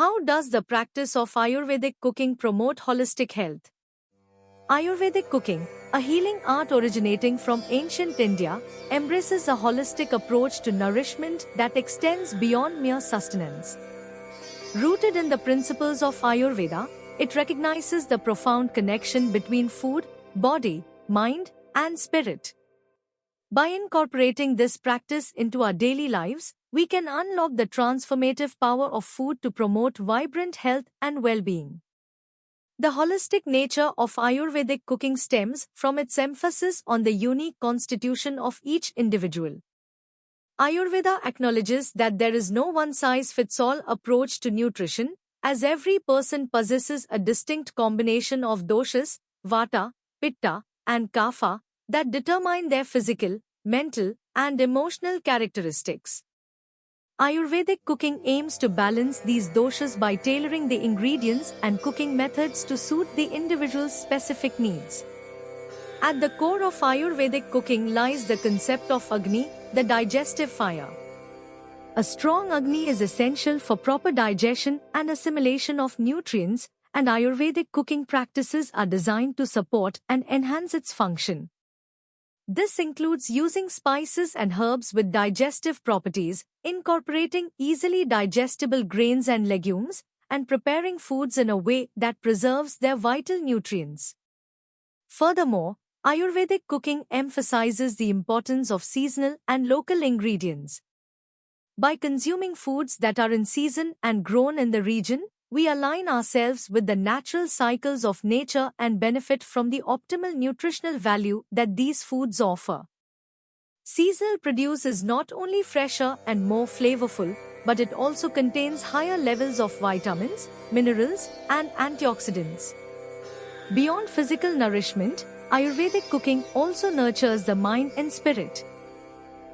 How does the practice of Ayurvedic cooking promote holistic health? Ayurvedic cooking, a healing art originating from ancient India, embraces a holistic approach to nourishment that extends beyond mere sustenance. Rooted in the principles of Ayurveda, it recognizes the profound connection between food, body, mind, and spirit. By incorporating this practice into our daily lives, we can unlock the transformative power of food to promote vibrant health and well-being. The holistic nature of Ayurvedic cooking stems from its emphasis on the unique constitution of each individual. Ayurveda acknowledges that there is no one-size-fits-all approach to nutrition, as every person possesses a distinct combination of doshas, vata, pitta, and kapha, that determine their physical, mental, and emotional characteristics. Ayurvedic cooking aims to balance these doshas by tailoring the ingredients and cooking methods to suit the individual's specific needs. At the core of Ayurvedic cooking lies the concept of Agni, the digestive fire. A strong Agni is essential for proper digestion and assimilation of nutrients, and Ayurvedic cooking practices are designed to support and enhance its function. This includes using spices and herbs with digestive properties, incorporating easily digestible grains and legumes, and preparing foods in a way that preserves their vital nutrients. Furthermore, Ayurvedic cooking emphasizes the importance of seasonal and local ingredients. By consuming foods that are in season and grown in the region, we align ourselves with the natural cycles of nature and benefit from the optimal nutritional value that these foods offer. Seasonal produce is not only fresher and more flavorful, but it also contains higher levels of vitamins, minerals, and antioxidants. Beyond physical nourishment, Ayurvedic cooking also nurtures the mind and spirit.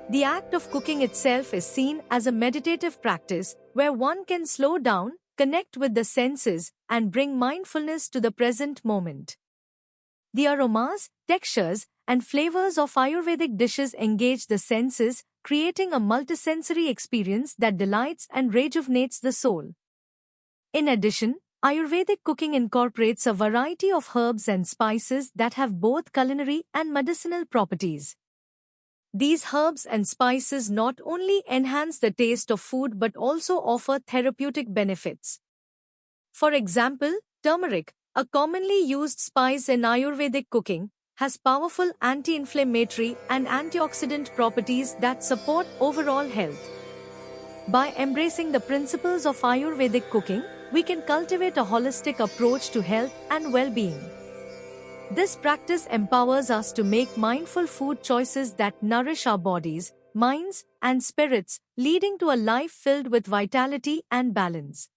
The act of cooking itself is seen as a meditative practice where one can slow down, connect with the senses, and bring mindfulness to the present moment. The aromas, textures, and flavors of Ayurvedic dishes engage the senses, creating a multisensory experience that delights and rejuvenates the soul. In addition, Ayurvedic cooking incorporates a variety of herbs and spices that have both culinary and medicinal properties. These herbs and spices not only enhance the taste of food but also offer therapeutic benefits. For example, turmeric, a commonly used spice in Ayurvedic cooking, has powerful anti-inflammatory and antioxidant properties that support overall health. By embracing the principles of Ayurvedic cooking, we can cultivate a holistic approach to health and well-being. This practice empowers us to make mindful food choices that nourish our bodies, minds, and spirits, leading to a life filled with vitality and balance.